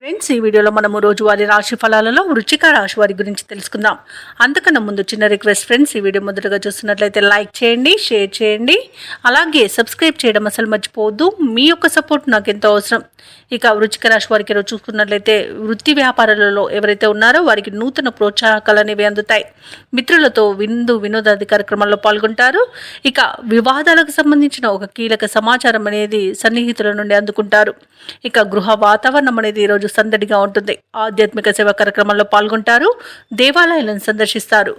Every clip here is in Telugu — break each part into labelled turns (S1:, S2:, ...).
S1: ఫ్రెండ్స్, ఈ వీడియోలో మనము రోజువారీ రాశి ఫలాలలో వృశ్చిక రాశి వారి గురించి తెలుసుకుందాం. అంతకన్నా ముందు చిన్న రిక్వెస్ట్ ఫ్రెండ్స్, ఈ వీడియో మొదటగా చూస్తున్నట్లయితే లైక్ చేయండి, షేర్ చేయండి, అలాగే సబ్స్క్రైబ్ చేయడం అసలు మర్చిపోవద్దు. మీ యొక్క సపోర్ట్ నాకు ఎంతో అవసరం. ఇక వృశ్చిక రాశి వారికి ఈరోజు చూసుకున్నట్లయితే వృత్తి వ్యాపారాలలో ఎవరైతే ఉన్నారో వారికి నూతన ప్రోత్సాహకాలు అనేవి అందుతాయి. మిత్రులతో వినోదాది కార్యక్రమాల్లో పాల్గొంటారు. ఇక వివాదాలకు సంబంధించిన ఒక కీలక సమాచారం అనేది సన్నిహితుల నుండి అందుకుంటారు. ఇక గృహ వాతావరణం అనేది ఈరోజు సందడిగా ఉంటుంది. ఆధ్యాత్మిక సేవా కార్యక్రమాల్లో పాల్గొంటారు. దేవాలయాలను సందర్శిస్తారు.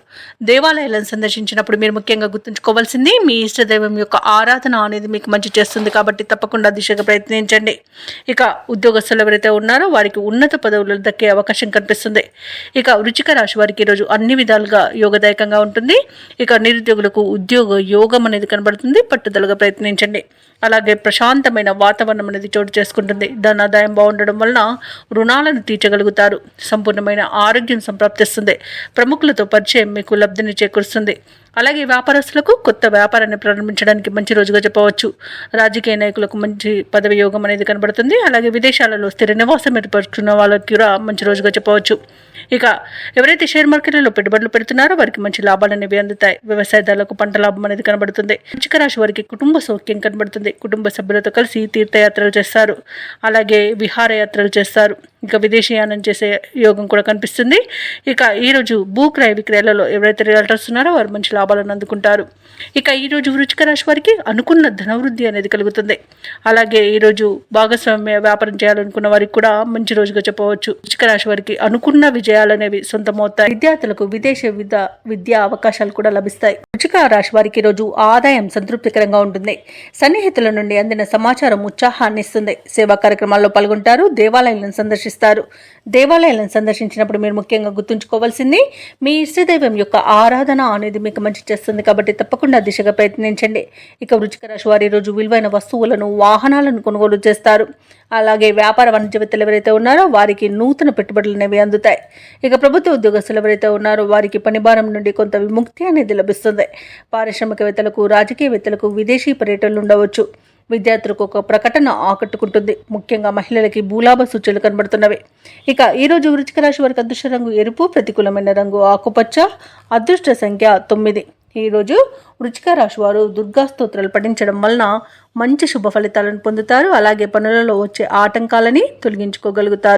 S1: దేవాలయాలను సందర్శించినప్పుడు మీరు ముఖ్యంగా గుర్తుంచుకోవాల్సింది మీ ఇష్టదైవం యొక్క ఆరాధన అనేది మీకు మంచి చేస్తుంది. కాబట్టి తప్పకుండా దిశగా ప్రయత్నించండి. ఇక ఉద్యోగస్తులు ఎవరైతే ఉన్నారో వారికి ఉన్నత పదవులు దక్కే అవకాశం కనిపిస్తుంది. ఇక వృశ్చిక రాశి వారికి ఈరోజు అన్ని విధాలుగా యోగదాయకంగా ఉంటుంది. ఇక నిరుద్యోగులకు ఉద్యోగ యోగం అనేది కనబడుతుంది. పట్టుదలగా ప్రయత్నించండి. అలాగే ప్రశాంతమైన వాతావరణం అనేది చోటు చేసుకుంటుంది. ధనాదాయం బాగుండడం వలన రుణాలను తీర్చగలుగుతారు. సంపూర్ణమైన ఆరోగ్యం సంప్రాప్తిస్తుంది. ప్రముఖులతో పరిచయం మీకు లబ్ధిని చేకూరుస్తుంది. అలాగే వ్యాపారస్తులకు కొత్త వ్యాపారాన్ని ప్రారంభించడానికి మంచి రోజుగా చెప్పవచ్చు. రాజకీయ నాయకులకు మంచి పదవి యోగం అనేది కనబడుతుంది. అలాగే విదేశాలలో స్థిర నివాసం ఏర్పరుచుకున్న వాళ్ళకి కూడా మంచి రోజుగా చెప్పవచ్చు. ఇక ఎవరైతే షేర్ మార్కెట్లలో పెట్టుబడులు పెడుతున్నారో వారికి మంచి లాభాలు అనేవి అందుతాయి. వ్యవసాయదారులకు పంట లాభం అనేది కనబడుతుంది. వృశ్చిక రాశి వారికి కుటుంబ సౌఖ్యం కనబడుతుంది. కుటుంబ సభ్యులతో కలిసి తీర్థయాత్రలు చేస్తారు. అలాగే విహారయాత్రలు చేస్తారు. ఇక విదేశీయానం చేసే యోగం కూడా కనిపిస్తుంది. ఇక ఈరోజు భూక్రయ విక్రయాలలో ఎవరైతే రియల్టర్స్ ఉన్నారో వారు మంచి లాభాలను అందుకుంటారు. ఇక ఈరోజు వృశ్చిక రాశి వారికి అనుకున్న ధనవృద్ధి అనేది కలుగుతుంది. అలాగే ఈరోజు భాగస్వామ్య వ్యాపారం చేయాలనుకున్న వారికి కూడా మంచి రోజుగా చెప్పవచ్చు. వృశ్చిక రాశి వారికి అనుకున్న విజయాలు అనేవి సొంతమవుతాయి. విద్యార్థులకు విదేశ విద్యా అవకాశాలు కూడా లభిస్తాయి. వృశ్చిక రాశి వారికి ఈరోజు ఆదాయం సంతృప్తికరంగా ఉంటుంది. సన్నిహితుల నుండి అందిన సమాచారం ఉత్సాహాన్ని ఇస్తుంది. సేవా కార్యక్రమాల్లో పాల్గొంటారు. దేవాలయాలను సందర్శిస్తారు. దేవాలయాలను సందర్శించినప్పుడు మీరు ముఖ్యంగా గుర్తుంచుకోవాల్సింది మీ ఇష్టదైవం యొక్క ఆరాధన అనేది మీకు మంచి చేస్తుంది. కాబట్టి తప్పకుండా దిశగా ప్రయత్నించండి. ఇక వృశ్చిక రాశి వారి రోజు విలువైన వస్తువులను, వాహనాలను కొనుగోలు చేస్తారు. అలాగే వ్యాపార వాణిజ్యవేత్తలు ఎవరైతే ఉన్నారో వారికి నూతన పెట్టుబడులు అనేవి అందుతాయి. ఇక ప్రభుత్వ ఉద్యోగస్తులు ఎవరైతే ఉన్నారో వారికి పని భారం నుండి కొంత విముక్తి అనేది లభిస్తుంది. పారిశ్రామికవేత్తలకు, రాజకీయవేత్తలకు విదేశీ పర్యటనలు ఉండవచ్చు. విద్యార్థులకు ఒక ప్రకటన ఆకట్టుకుంటుంది. ముఖ్యంగా మహిళలకి భూలాభ సూచనలు కనబడుతున్నవి. ఇక ఈరోజు వృశ్చిక రాశి వారికి అదృష్ట రంగు ఎరుపు, ప్రతికూలమైన రంగు ఆకుపచ్చ, అదృష్ట సంఖ్య 9. ఈరోజు వృశ్చిక రాశి వారు దుర్గా స్తోత్రాలు పఠించడం వలన మంచి శుభ ఫలితాలను పొందుతారు. అలాగే పనులలో వచ్చే ఆటంకాలని తొలగించుకోగలుగుతారు.